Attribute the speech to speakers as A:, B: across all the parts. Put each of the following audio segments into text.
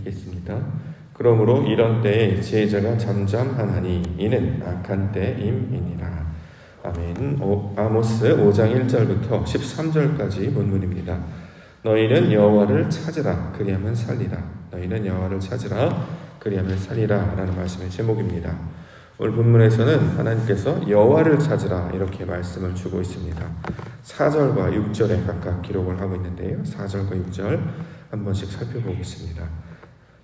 A: 읽겠습니다. 그러므로 이런 때에 지혜자가 잠잠하나니 이는 악한 때임이니라. 아멘. 아모스 5장 1절부터 13절까지 본문입니다. 너희는 여호와를 찾으라 그리하면 살리라. 너희는 여호와를 찾으라 그리하면 살리라 라는 말씀의 제목입니다. 오늘 본문에서는 하나님께서 여호와를 찾으라 이렇게 말씀을 주고 있습니다. 4절과 6절에 각각 기록을 하고 있는데요. 4절과 6절 한 번씩 살펴보겠습니다.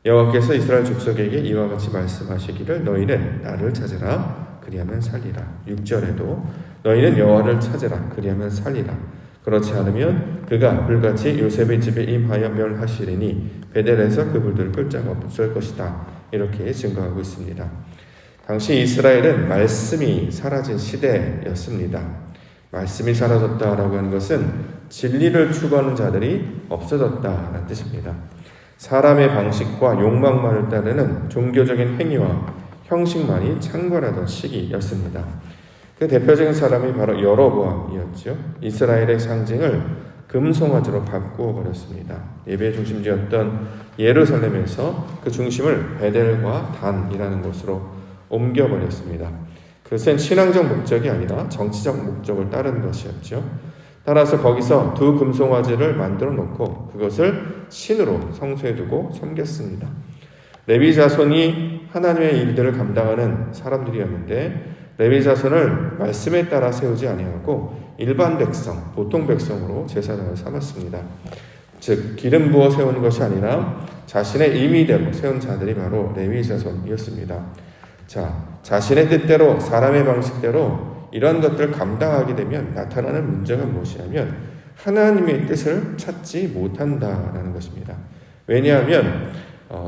A: 여호와께서 이스라엘 족속에게 이와 같이 말씀하시기를 너희는 나를 찾으라 그리하면 살리라. 6절에도 너희는 여호와를 찾으라 그리하면 살리라. 그렇지 않으면 그가 불같이 요셉의 집에 임하여 멸하시리니 베델에서 그분들을 끌 자가 없을 것이다. 이렇게 증거하고 있습니다. 당시 이스라엘은 말씀이 사라진 시대였습니다. 말씀이 사라졌다라고 하는 것은 진리를 추구하는 자들이 없어졌다는 뜻입니다. 사람의 방식과 욕망만을 따르는 종교적인 행위와 형식만이 창궐하던 시기였습니다. 그 대표적인 사람이 바로 여로보암이었죠. 이스라엘의 상징을 금송아지로 바꾸어 버렸습니다. 예배 중심지였던 예루살렘에서 그 중심을 베델과 단이라는 곳으로 옮겨버렸습니다. 그것은 신앙적 목적이 아니라 정치적 목적을 따른 것이었죠. 따라서 거기서 두 금송아지를 만들어 놓고 그것을 신으로 성소에 두고 섬겼습니다. 레위 자손이 하나님의 일들을 감당하는 사람들이었는데 레위 자손을 말씀에 따라 세우지 아니하고 일반 백성, 보통 백성으로 제사장을 삼았습니다. 즉 기름 부어 세우는 것이 아니라 자신의 임의대로 세운 자들이 바로 레위 자손이었습니다. 자신의 뜻대로 사람의 방식대로 이런 것들을 감당하게 되면 나타나는 문제가 무엇이냐면 하나님의 뜻을 찾지 못한다라는 것입니다. 왜냐하면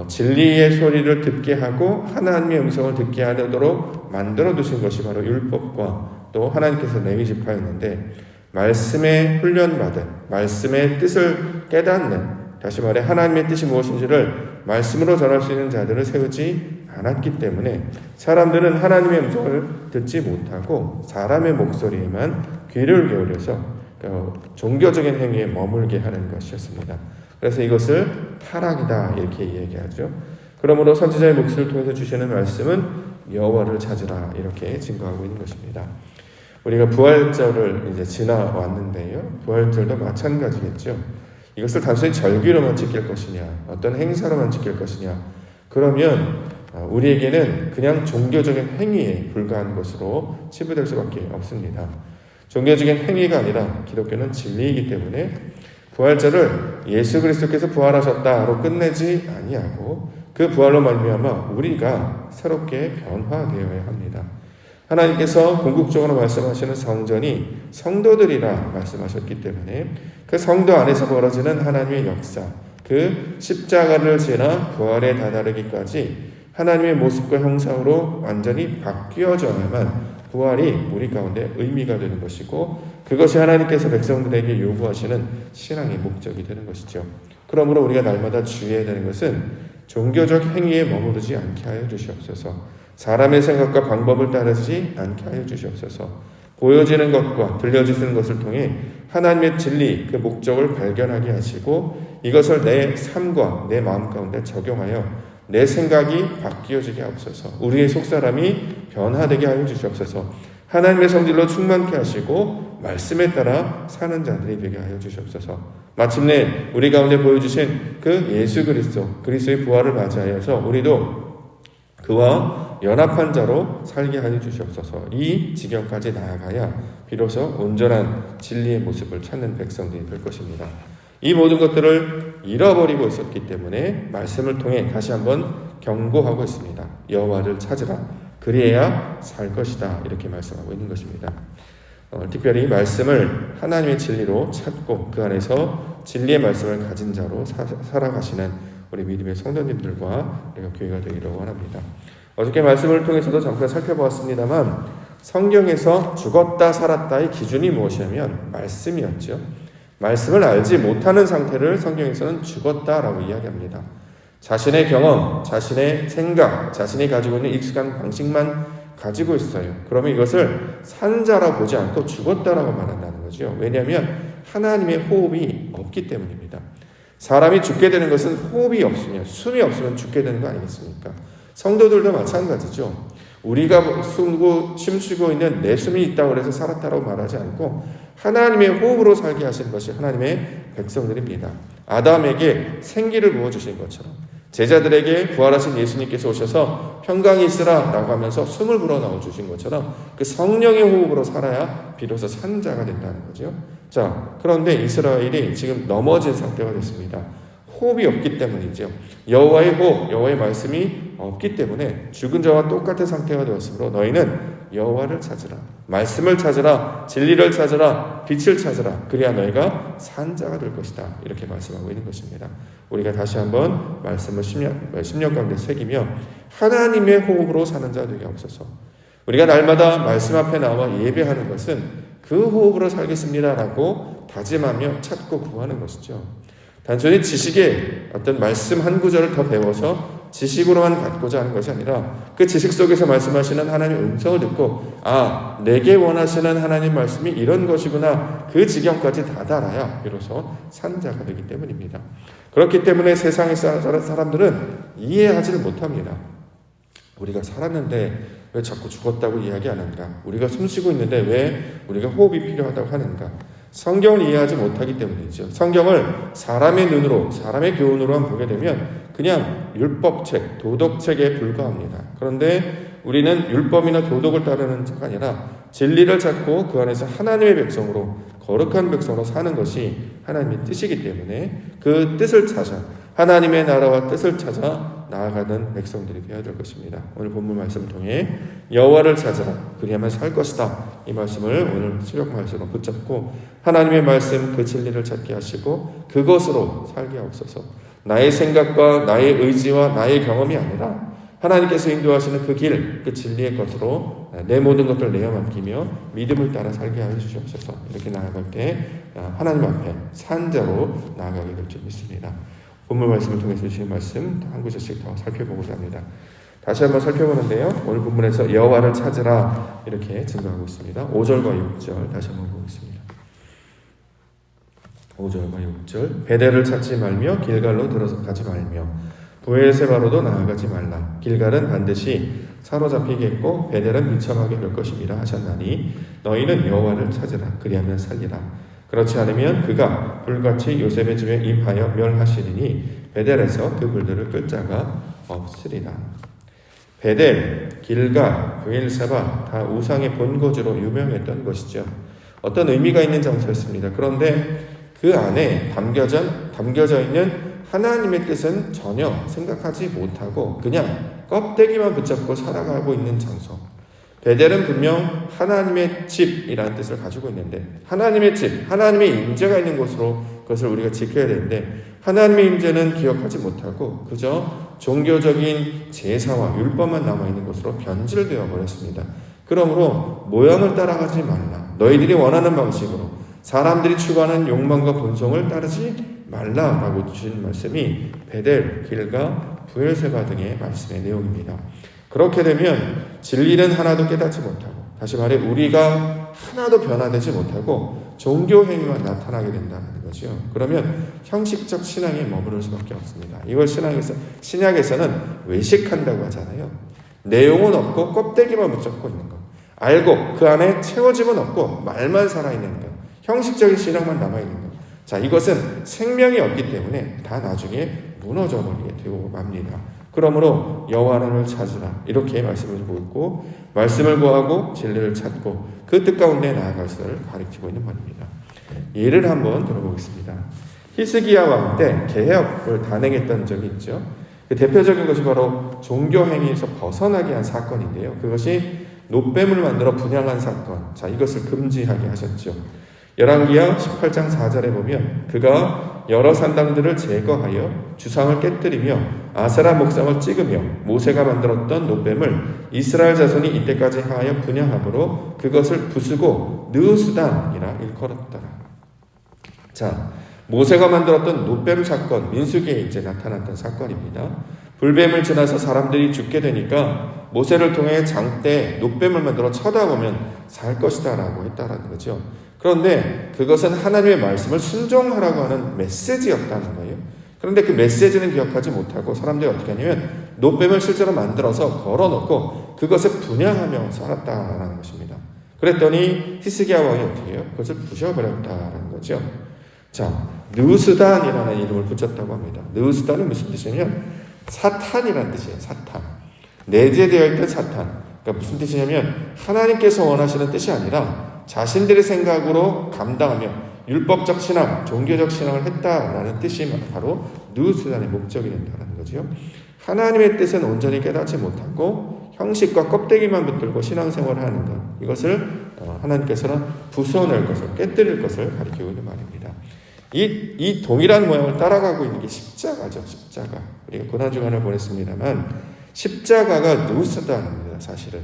A: 진리의 소리를 듣게 하고 하나님의 음성을 듣게 하도록 만들어 두신 것이 바로 율법과 또 하나님께서 레위 지파였는데 말씀에 훈련받은 말씀의 뜻을 깨닫는 다시 말해 하나님의 뜻이 무엇인지를 말씀으로 전할 수 있는 자들을 세우지 않았기 때문에 사람들은 하나님의 음성을 듣지 못하고 사람의 목소리에만 귀를 기울여서 종교적인 행위에 머물게 하는 것이었습니다. 그래서 이것을 타락이다 이렇게 얘기하죠. 그러므로 선지자의 목소리를 통해서 주시는 말씀은 여호와를 찾으라 이렇게 증거하고 있는 것입니다. 우리가 부활절을 이제 지나왔는데요. 부활절도 마찬가지겠죠. 이것을 단순히 절기로만 지킬 것이냐, 어떤 행사로만 지킬 것이냐, 그러면 우리에게는 그냥 종교적인 행위에 불과한 것으로 치부될 수밖에 없습니다. 종교적인 행위가 아니라 기독교는 진리이기 때문에 부활절을 예수 그리스도께서 부활하셨다로 끝내지 아니하고 그 부활로 말미암아 우리가 새롭게 변화되어야 합니다. 하나님께서 궁극적으로 말씀하시는 성전이 성도들이라 말씀하셨기 때문에 그 성도 안에서 벌어지는 하나님의 역사, 그 십자가를 지나 부활에 다다르기까지 하나님의 모습과 형상으로 완전히 바뀌어져야만 부활이 우리 가운데 의미가 되는 것이고 그것이 하나님께서 백성들에게 요구하시는 신앙의 목적이 되는 것이죠. 그러므로 우리가 날마다 주의해야 되는 것은 종교적 행위에 머무르지 않게 하여 주시옵소서. 사람의 생각과 방법을 따르지 않게 하여 주시옵소서. 보여지는 것과 들려지는 것을 통해 하나님의 진리, 그 목적을 발견하게 하시고 이것을 내 삶과 내 마음 가운데 적용하여 내 생각이 바뀌어지게 하옵소서. 우리의 속사람이 변화되게 하여 주시옵소서. 하나님의 성질로 충만케 하시고 말씀에 따라 사는 자들이 되게 하여 주시옵소서. 마침내 우리 가운데 보여주신 그 예수 그리스도의 부활을 맞이하여서 우리도 그와 연합한 자로 살게 하여 주시옵소서. 이 지경까지 나아가야 비로소 온전한 진리의 모습을 찾는 백성들이 될 것입니다. 이 모든 것들을 잃어버리고 있었기 때문에 말씀을 통해 다시 한번 경고하고 있습니다. 여호와를 찾으라. 그리해야 살 것이다. 이렇게 말씀하고 있는 것입니다. 특별히 말씀을 하나님의 진리로 찾고 그 안에서 진리의 말씀을 가진 자로 살아가시는 우리 믿음의 성도님들과 우리가 교회가 되기를 원합니다. 어저께 말씀을 통해서도 잠깐 살펴보았습니다만 성경에서 죽었다 살았다의 기준이 무엇이냐면 말씀이었죠. 말씀을 알지 못하는 상태를 성경에서는 죽었다라고 이야기합니다. 자신의 경험, 자신의 생각, 자신이 가지고 있는 익숙한 방식만 가지고 있어요. 그러면 이것을 산 자라고 보지 않고 죽었다라고 말한다는 거죠. 왜냐하면 하나님의 호흡이 없기 때문입니다. 사람이 죽게 되는 것은 호흡이 없으면, 숨이 없으면 죽게 되는 거 아니겠습니까? 성도들도 마찬가지죠. 우리가 숨쉬고 있는 내 숨이 있다고 해서 살았다고 말하지 않고 하나님의 호흡으로 살게 하신 것이 하나님의 백성들입니다. 아담에게 생기를 부어주신 것처럼 제자들에게 부활하신 예수님께서 오셔서 평강이 있으라 라고 하면서 숨을 불어넣어 주신 것처럼 그 성령의 호흡으로 살아야 비로소 산 자가 된다는 거죠. 자, 그런데 이스라엘이 지금 넘어진 상태가 됐습니다. 호흡이 없기 때문이죠. 여호와의 호흡, 여호와의 말씀이 없기 때문에 죽은 자와 똑같은 상태가 되었으므로 너희는 여호와를 찾으라, 말씀을 찾으라, 진리를 찾으라, 빛을 찾으라, 그래야 너희가 산 자가 될 것이다. 이렇게 말씀하고 있는 것입니다. 우리가 다시 한번 말씀을 심령 가운데 새기며 하나님의 호흡으로 사는 자 되게 없어서 우리가 날마다 말씀 앞에 나와 예배하는 것은 그 호흡으로 살겠습니다라고 다짐하며 찾고 구하는 것이죠. 단순히 지식의 어떤 말씀 한 구절을 더 배워서 지식으로만 갖고자 하는 것이 아니라 그 지식 속에서 말씀하시는 하나님의 음성을 듣고 내게 원하시는 하나님 말씀이 이런 것이구나, 그 지경까지 다다라야 비로소 산 자가 되기 때문입니다. 그렇기 때문에 세상의 사람들은 이해하지를 못합니다. 우리가 살았는데 왜 자꾸 죽었다고 이야기 안 하는가? 우리가 숨쉬고 있는데 왜 우리가 호흡이 필요하다고 하는가? 성경을 이해하지 못하기 때문이죠. 성경을 사람의 눈으로, 사람의 교훈으로만 보게 되면 그냥 율법책, 도덕책에 불과합니다. 그런데 우리는 율법이나 도덕을 따르는 자가 아니라 진리를 찾고 그 안에서 하나님의 백성으로, 거룩한 백성으로 사는 것이 하나님의 뜻이기 때문에 그 뜻을 찾아, 하나님의 나라와 뜻을 찾아 나아가는 백성들이 되어야 될 것입니다. 오늘 본문 말씀을 통해 여호와를 찾으라, 그리하면 살 것이다. 이 말씀을 오늘 수력 말씀으로 붙잡고 하나님의 말씀, 그 진리를 찾게 하시고 그것으로 살게 하옵소서. 나의 생각과 나의 의지와 나의 경험이 아니라 하나님께서 인도하시는 그 길, 그 진리의 것으로 내 모든 것들을 내어 맡기며 믿음을 따라 살게 하여 주시옵소서. 이렇게 나아갈 때 하나님 앞에 산 자로 나아가게 될 줄 믿습니다. 본문 말씀을 통해서 주신 말씀 한 구절씩 더 살펴보고자 합니다. 다시 한번 살펴보는데요. 오늘 본문에서 여호와를 찾으라 이렇게 증거하고 있습니다. 5절과 6절 다시 한번 보겠습니다. 5절과 6절 베델을 찾지 말며 길갈로 들어가지 말며 브엘세바로도 나아가지 말라. 길갈은 반드시 사로잡히겠고 베델은 비참하게 될 것입니다 하셨나니 너희는 여호와를 찾으라, 그리하면 살리라. 그렇지 않으면 그가 불같이 요셉의 집에 임하여 멸하시리니 베델에서 그 불들을 끌 자가 없으리라. 베델, 길갈, 브엘세바 다 우상의 본거지로 유명했던 것이죠. 어떤 의미가 있는 장소였습니다. 그런데 그 안에 담겨져 있는 하나님의 뜻은 전혀 생각하지 못하고 그냥 껍데기만 붙잡고 살아가고 있는 장소. 베델은 분명 하나님의 집이라는 뜻을 가지고 있는데 하나님의 집, 하나님의 임재가 있는 곳으로 그것을 우리가 지켜야 되는데 하나님의 임재는 기억하지 못하고 그저 종교적인 제사와 율법만 남아있는 곳으로 변질되어 버렸습니다. 그러므로 모양을 따라가지 말라. 너희들이 원하는 방식으로 사람들이 추구하는 욕망과 본성을 따르지 말라라고 주신 말씀이 베델, 길갈, 브엘세바 등의 말씀의 내용입니다. 그렇게 되면 진리는 하나도 깨닫지 못하고 다시 말해 우리가 하나도 변화되지 못하고 종교 행위만 나타나게 된다는 거죠. 그러면 형식적 신앙에 머무를 수밖에 없습니다. 이걸 신약에서는 외식한다고 하잖아요. 내용은 없고 껍데기만 붙잡고 있는 것. 알고 그 안에 채워짐은 없고 말만 살아있는 것. 형식적인 신앙만 남아있는 것. 자, 이것은 생명이 없기 때문에 다 나중에 무너져버리게 되고 맙니다. 그러므로 여호와 하나님을 찾으라 이렇게 말씀을 보고 있고 말씀을 구하고 진리를 찾고 그 뜻 가운데 나아갈 것을 가리키고 있는 말입니다. 예를 한번 들어보겠습니다. 히스기야 왕 때 개혁을 단행했던 적이 있죠. 그 대표적인 것이 바로 종교 행위에서 벗어나게 한 사건인데요. 그것이 놋뱀을 만들어 분향한 사건. 자, 이것을 금지하게 하셨죠. 열왕기하 18장 4절에 보면 그가 여러 산당들을 제거하여 주상을 깨뜨리며 아세라 목상을 찍으며 모세가 만들었던 놋뱀을 이스라엘 자손이 이때까지 하여 분향함으로 그것을 부수고 느수단이라 일컬었더라. 자, 모세가 만들었던 놋뱀 사건, 민수기에 이제 나타났던 사건입니다. 불뱀을 지나서 사람들이 죽게 되니까 모세를 통해 장대에 놋뱀을 만들어 쳐다보면 살 것이다 라고 했다라는 거죠. 그런데 그것은 하나님의 말씀을 순종하라고 하는 메시지였다는 거예요. 그런데 그 메시지는 기억하지 못하고 사람들이 어떻게 하냐면 노뱀을 실제로 만들어서 걸어놓고 그것을 분양하며 살았다라는 것입니다. 그랬더니 히스기야 왕이 어떻게 해요? 그것을 부셔버렸다라는 거죠. 자, 느우스단이라는 이름을 붙였다고 합니다. 느우스단은 무슨 뜻이냐면 사탄이라는 뜻이에요. 사탄. 내재되어 있던 사탄. 그러니까 무슨 뜻이냐면 하나님께서 원하시는 뜻이 아니라 자신들의 생각으로 감당하며 율법적 신앙, 종교적 신앙을 했다라는 뜻이 바로 느우스단의 목적이 된다는 거죠. 하나님의 뜻은 온전히 깨닫지 못하고 형식과 껍데기만 붙들고 신앙생활을 하는 것, 이것을 하나님께서는 부숴낼 것을, 깨뜨릴 것을 가리키고 있는 말입니다. 이 동일한 모양을 따라가고 있는 게 십자가죠. 십자가. 우리가 고난주간을 보냈습니다만 십자가가 느우스단입니다. 사실은.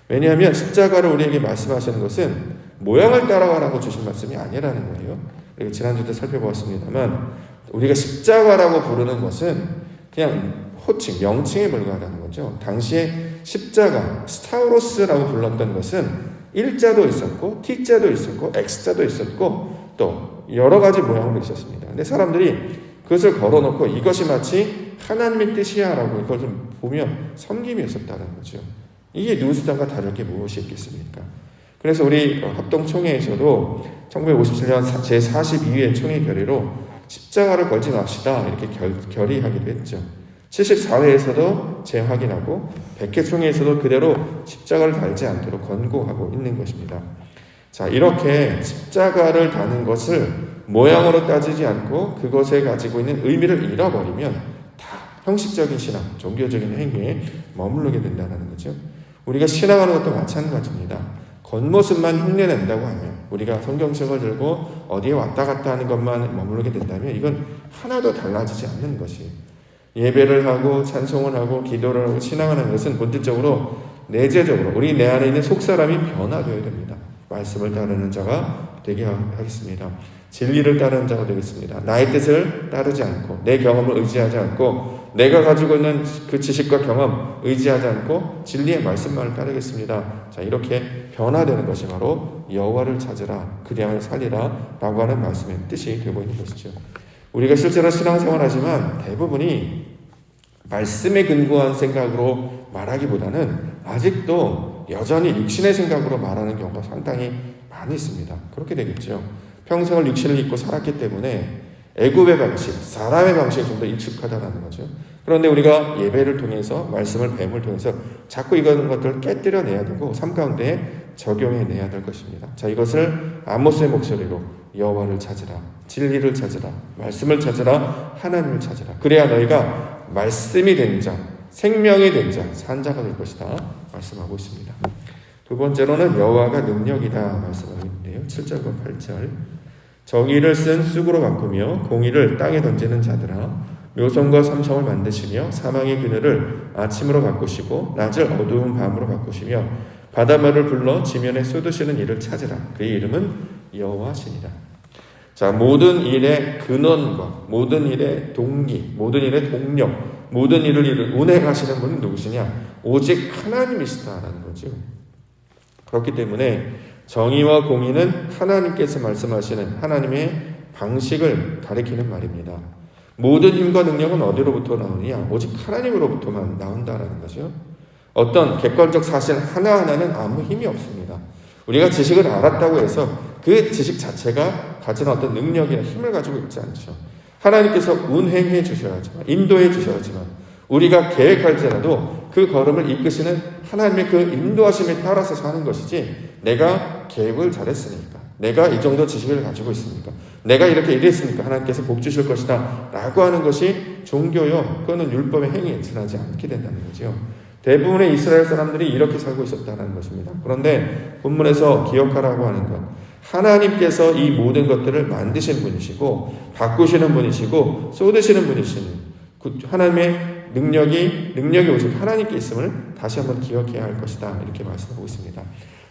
A: 왜냐하면 십자가를 우리에게 말씀하시는 것은 모양을 따라가라고 주신 말씀이 아니라는 거예요. 우리가 지난주도 살펴보았습니다만 우리가 십자가라고 부르는 것은 그냥 호칭, 명칭에 불과하다는 거죠. 당시에 십자가, 스타우로스라고 불렀던 것은 일자도 있었고 T자도 있었고 X자도 있었고 또 여러 가지 모양으로 있었습니다. 근데 사람들이 그것을 걸어놓고 이것이 마치 하나님의 뜻이야라고 이걸 좀 보며 섬김이 있었다는 거죠. 이게 느우스단과 다를 게 무엇이 있겠습니까? 그래서 우리 합동총회에서도 1957년 제42회 총회 결의로 십자가를 걸지 맙시다 이렇게 결의하기도 했죠. 74회에서도 재확인하고 100회 총회에서도 그대로 십자가를 달지 않도록 권고하고 있는 것입니다. 자, 이렇게 십자가를 다는 것을 모양으로 따지지 않고 그것에 가지고 있는 의미를 잃어버리면 다 형식적인 신앙, 종교적인 행위에 머무르게 된다는 거죠. 우리가 신앙하는 것도 마찬가지입니다. 겉모습만 흉내낸다고 하면 우리가 성경책을 들고 어디에 왔다 갔다 하는 것만 머무르게 된다면 이건 하나도 달라지지 않는 것이 예배를 하고 찬송을 하고 기도를 하고 신앙을 하는 것은 본질적으로 내재적으로 우리 내 안에 있는 속사람이 변화되어야 됩니다. 말씀을 따르는 자가 되게 하겠습니다. 진리를 따르는 자가 되겠습니다. 나의 뜻을 따르지 않고 내 경험을 의지하지 않고 내가 가지고 있는 그 지식과 경험 의지하지 않고 진리의 말씀만을 따르겠습니다. 자, 이렇게 변화되는 것이 바로 여호와를 찾으라 그리하여 살리라 라고 하는 말씀의 뜻이 되고 있는 것이죠. 우리가 실제로 신앙생활하지만 대부분이 말씀에 근거한 생각으로 말하기보다는 아직도 여전히 육신의 생각으로 말하는 경우가 상당히 많이 있습니다. 그렇게 되겠죠. 평생을 육신을 입고 살았기 때문에 애굽의 방식, 사람의 방식에 좀 더 익숙하다는 거죠. 그런데 우리가 예배를 통해서 말씀을 뱀을 통해서 자꾸 이런 것들을 깨뜨려내야 되고 삶 가운데 적용해내야 될 것입니다. 자, 이것을 아모스의 목소리로 여호와를 찾으라, 진리를 찾으라, 말씀을 찾으라, 하나님을 찾으라. 그래야 너희가 말씀이 된 자, 생명이 된 자, 산자가 될 것이다 말씀하고 있습니다. 두 번째로는 여호와가 능력이다 말씀하고 있는데요. 7절과 8절 정의를 쓴 쑥으로 바꾸며 공의를 땅에 던지는 자들아 묘성과 삼성을 만드시며 사망의 그늘을 아침으로 바꾸시고 낮을 어두운 밤으로 바꾸시며 바닷물을 불러 지면에 쏟으시는 이를 찾으라. 그의 이름은 여호와시니라. 자, 모든 일의 근원과 모든 일의 동기, 모든 일의 동력, 모든 일을 운행하시는 분은 누구시냐? 오직 하나님이시다라는 거죠. 그렇기 때문에 정의와 공의는 하나님께서 말씀하시는 하나님의 방식을 가리키는 말입니다. 모든 힘과 능력은 어디로부터 나오느냐? 오직 하나님으로부터만 나온다라는 거죠. 어떤 객관적 사실 하나하나는 아무 힘이 없습니다. 우리가 지식을 알았다고 해서 그 지식 자체가 가진 어떤 능력이나 힘을 가지고 있지 않죠. 하나님께서 운행해 주셔야지만, 인도해 주셔야지만, 우리가 계획할지라도 그 걸음을 이끄시는 하나님의 그 인도하심에 따라서 사는 것이지, 내가 계획을 잘했으니까, 내가 이 정도 지식을 가지고 있으니까, 내가 이렇게 일했으니까 하나님께서 복 주실 것이다 라고 하는 것이 종교요, 그거는 율법의 행위에 지나지 않게 된다는 거죠. 대부분의 이스라엘 사람들이 이렇게 살고 있었다는 것입니다. 그런데 본문에서 기억하라고 하는 것, 하나님께서 이 모든 것들을 만드신 분이시고 바꾸시는 분이시고 쏟으시는 분이시니 하나님의 능력이 오직 하나님께 있음을 다시 한번 기억해야 할 것이다 이렇게 말씀하고 있습니다.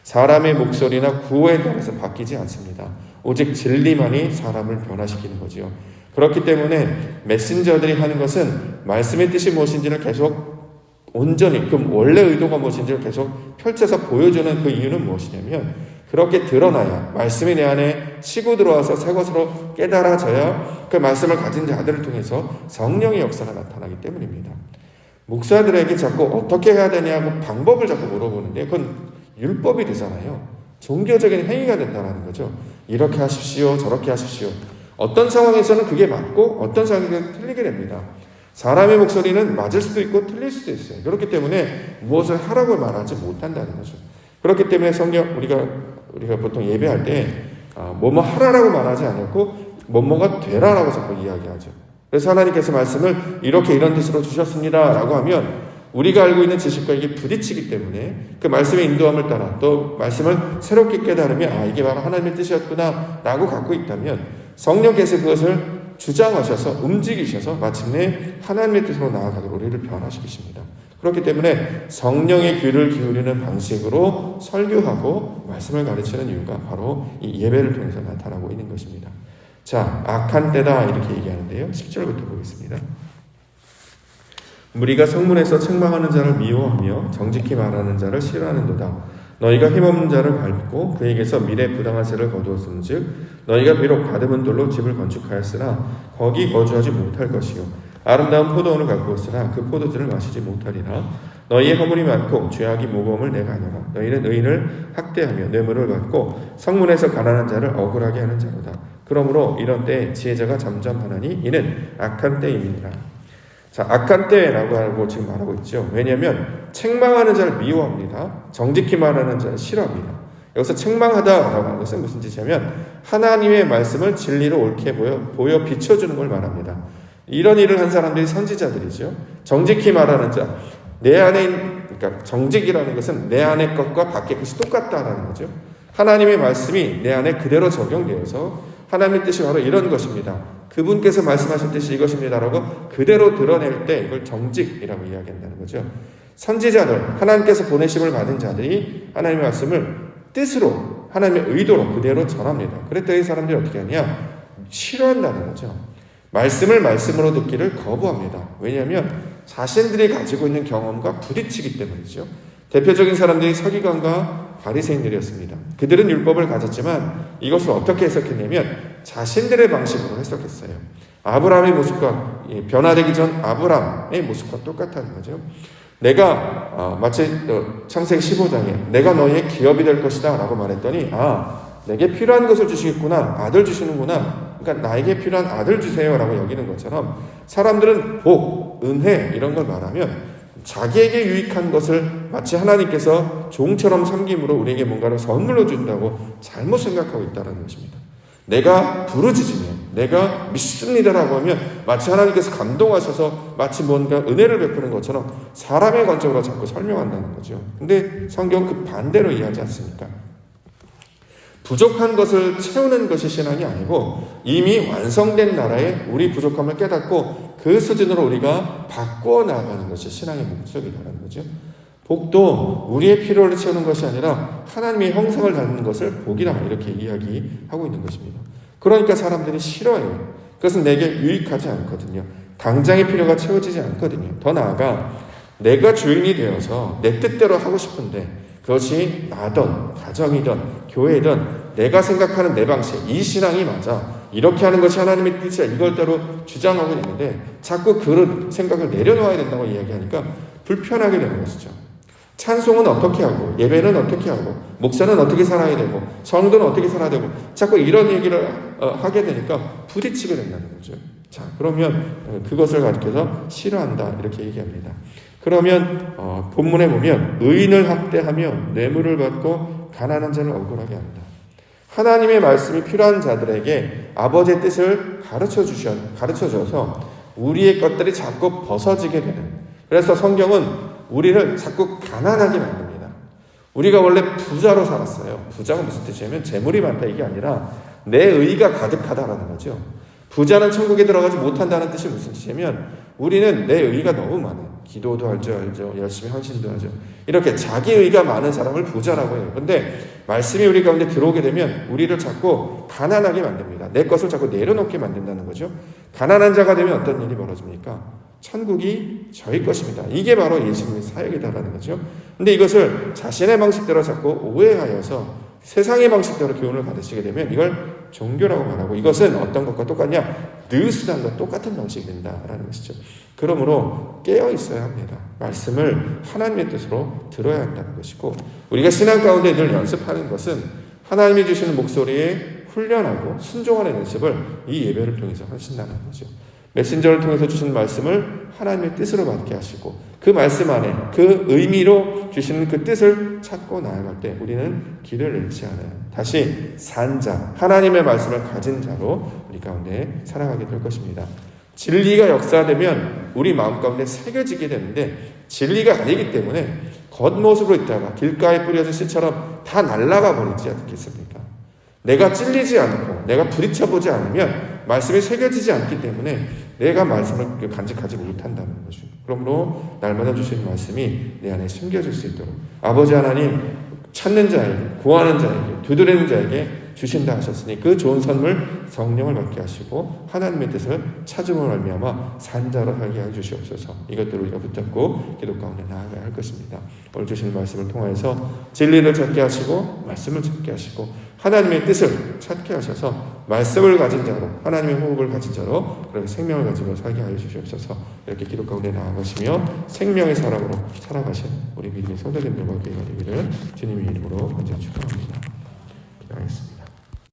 A: 사람의 목소리나 구호에 따라서 바뀌지 않습니다. 오직 진리만이 사람을 변화시키는 거지요. 그렇기 때문에 메신저들이 하는 것은 말씀의 뜻이 무엇인지를 계속 온전히 그 원래 의도가 무엇인지를 계속 펼쳐서 보여주는 그 이유는 무엇이냐면 그렇게 드러나야 말씀이 내 안에 치고 들어와서 새 것으로 깨달아져야 그 말씀을 가진 자들을 통해서 성령의 역사가 나타나기 때문입니다. 목사들에게 자꾸 어떻게 해야 되냐고 방법을 자꾸 물어보는데 그건 율법이 되잖아요. 종교적인 행위가 된다는 거죠. 이렇게 하십시오, 저렇게 하십시오. 어떤 상황에서는 그게 맞고 어떤 상황에서는 틀리게 됩니다. 사람의 목소리는 맞을 수도 있고 틀릴 수도 있어요. 그렇기 때문에 무엇을 하라고 말하지 못한다는 거죠. 그렇기 때문에 성경 우리가 보통 예배할 때 뭐뭐 하라라고 말하지 않고 뭐뭐가 되라라고 자꾸 이야기하죠. 그래서 하나님께서 말씀을 이렇게 이런 뜻으로 주셨습니다라고 하면 우리가 알고 있는 지식과 이게 부딪히기 때문에 그 말씀의 인도함을 따라 또 말씀을 새롭게 깨달으면 이게 바로 하나님의 뜻이었구나 라고 갖고 있다면 성령께서 그것을 주장하셔서 움직이셔서 마침내 하나님의 뜻으로 나아가도록 우리를 변화시키십니다. 그렇기 때문에 성령의 귀를 기울이는 방식으로 설교하고 말씀을 가르치는 이유가 바로 이 예배를 통해서 나타나고 있는 것입니다. 자, 악한 때다 이렇게 얘기하는데요. 10절부터 보겠습니다. 무리가 성문에서 책망하는 자를 미워하며 정직히 말하는 자를 싫어하는도다. 너희가 힘없는 자를 밟고 그에게서 미래 부당한 세를 거두었은즉 너희가 비록 다듬은 돌로 집을 건축하였으나 거기 거주하지 못할 것이요 아름다운 포도원을 가꾸었으나 그 포도주를 마시지 못하리라. 너희의 허물이 많고 죄악이 무거움을 내가 아노라. 너희는 의인을 학대하며 뇌물을 받고 성문에서 가난한 자를 억울하게 하는 자로다. 그러므로 이런 때에 지혜자가 잠잠하나니 이는 악한 때임이니라. 자, 악한 때라고 하고 지금 말하고 있죠. 왜냐하면 책망하는 자를 미워합니다. 정직히 말하는 자를 싫어합니다. 여기서 책망하다라고 하는 것은 무슨 뜻이냐면 하나님의 말씀을 진리로 옳게 보여 비춰주는 걸 말합니다. 이런 일을 한 사람들이 선지자들이죠. 정직히 말하는 자, 내 안에 그러니까 정직이라는 것은 내 안의 것과 밖의 것이 똑같다라는 거죠. 하나님의 말씀이 내 안에 그대로 적용되어서 하나님의 뜻이 바로 이런 것입니다. 그분께서 말씀하신 뜻이 이것입니다라고 그대로 드러낼 때 이걸 정직이라고 이야기한다는 거죠. 선지자들, 하나님께서 보내심을 받은 자들이 하나님의 말씀을 뜻으로 하나님의 의도로 그대로 전합니다. 그랬더니 사람들이 어떻게 하냐? 싫어한다는 거죠. 말씀을 말씀으로 듣기를 거부합니다. 왜냐하면 자신들이 가지고 있는 경험과 부딪히기 때문이죠. 대표적인 사람들이 서기관과 바리새인들이었습니다. 그들은 율법을 가졌지만 이것을 어떻게 해석했냐면 자신들의 방식으로 해석했어요. 아브라함의 모습과 변화되기 전 아브라함의 모습과 똑같다는 거죠. 내가 마치 창세기 15장에 내가 너희의 기업이 될 것이다 라고 말했더니 내게 필요한 것을 주시겠구나, 아들 주시는구나, 그러니까 나에게 필요한 아들 주세요 라고 여기는 것처럼 사람들은 복, 은혜 이런 걸 말하면 자기에게 유익한 것을 마치 하나님께서 종처럼 섬김으로 우리에게 뭔가를 선물로 준다고 잘못 생각하고 있다는 것입니다. 내가 부르짖으면, 내가 믿습니다라고 하면 마치 하나님께서 감동하셔서 마치 뭔가 은혜를 베푸는 것처럼 사람의 관점으로 자꾸 설명한다는 거죠. 근데 성경은 그 반대로 이해하지 않습니까? 부족한 것을 채우는 것이 신앙이 아니고 이미 완성된 나라에 우리 부족함을 깨닫고 그 수준으로 우리가 바꾸어 나가는 것이 신앙의 목적이라는 거죠. 복도 우리의 필요를 채우는 것이 아니라 하나님의 형상을 닮는 것을 복이라 이렇게 이야기하고 있는 것입니다. 그러니까 사람들이 싫어해요. 그것은 내게 유익하지 않거든요. 당장의 필요가 채워지지 않거든요. 더 나아가 내가 주인이 되어서 내 뜻대로 하고 싶은데 그것이 나든 가정이든 교회든 내가 생각하는 내 방식, 이 신앙이 맞아, 이렇게 하는 것이 하나님의 뜻이야, 이걸대로 주장하고 있는데 자꾸 그런 생각을 내려놓아야 된다고 이야기하니까 불편하게 되는 것이죠. 찬송은 어떻게 하고 예배는 어떻게 하고 목사는 어떻게 살아야 되고 성도는 어떻게 살아야 되고 자꾸 이런 얘기를 하게 되니까 부딪히게 된다는 거죠. 자, 그러면 그것을 가리켜서 싫어한다 이렇게 얘기합니다. 그러면 본문에 보면 의인을 학대하며 뇌물을 받고 가난한 자를 억울하게 한다. 하나님의 말씀이 필요한 자들에게 아버지의 뜻을 가르쳐줘서 우리의 것들이 자꾸 벗어지게 되는, 그래서 성경은 우리를 자꾸 가난하게 만듭니다. 우리가 원래 부자로 살았어요. 부자가 무슨 뜻이냐면 재물이 많다 이게 아니라 내 의가 가득하다라는 거죠. 부자는 천국에 들어가지 못한다는 뜻이 무슨 뜻이냐면 우리는 내 의가 너무 많아요. 기도도 알죠. 열심히 헌신도 하죠. 이렇게 자기 의가 많은 사람을 부자라고 해요. 그런데 말씀이 우리 가운데 들어오게 되면 우리를 자꾸 가난하게 만듭니다. 내 것을 자꾸 내려놓게 만든다는 거죠. 가난한 자가 되면 어떤 일이 벌어집니까? 천국이 저희 것입니다. 이게 바로 예수님의 사역이다라는 거죠. 근데 이것을 자신의 방식대로 자꾸 오해하여서 세상의 방식대로 교훈을 받으시게 되면 이걸 종교라고 말하고 이것은 어떤 것과 똑같냐? 느수단과 똑같은 방식이 된다라는 것이죠. 그러므로 깨어 있어야 합니다. 말씀을 하나님의 뜻으로 들어야 한다는 것이고 우리가 신앙 가운데 늘 연습하는 것은 하나님이 주시는 목소리에 훈련하고 순종하는 연습을 이 예배를 통해서 하신다는 거죠. 메신저를 통해서 주신 말씀을 하나님의 뜻으로 받게 하시고 그 말씀 안에 그 의미로 주시는 그 뜻을 찾고 나아갈 때 우리는 길을 잃지 않아요. 다시 산자, 하나님의 말씀을 가진 자로 우리 가운데 살아가게 될 것입니다. 진리가 역사되면 우리 마음 가운데 새겨지게 되는데 진리가 아니기 때문에 겉모습으로 있다가 길가에 뿌려진 씨처럼 다 날아가 버리지 않겠습니까? 내가 찔리지 않고 내가 부딪혀보지 않으면 말씀이 새겨지지 않기 때문에 내가 말씀을 간직하지 못한다는 거죠. 그러므로 날마다 주신 말씀이 내 안에 심겨질 수 있도록 아버지 하나님 찾는 자에게 구하는 자에게 두드리는 자에게 주신다 하셨으니 그 좋은 선물 성령을 받게 하시고 하나님의 뜻을 찾음으로 말미암아 산자로 살게 해 주시옵소서. 이것들을 우리가 붙잡고 기도 가운데 나아가야 할 것입니다. 오늘 주신 말씀을 통해서 진리를 찾게 하시고 말씀을 찾게 하시고 하나님의 뜻을 찾게 하셔서 말씀을 가진 자로 하나님의 호흡을 가진 자로 그렇게 생명을 가지고 살게 하여 주시옵소서. 이렇게 기도 가운데 나아가시며 생명의 사람으로 살아가신 우리 믿음의 성도님들과 교회가 되기를 주님의 이름으로 간절히 축원합니다.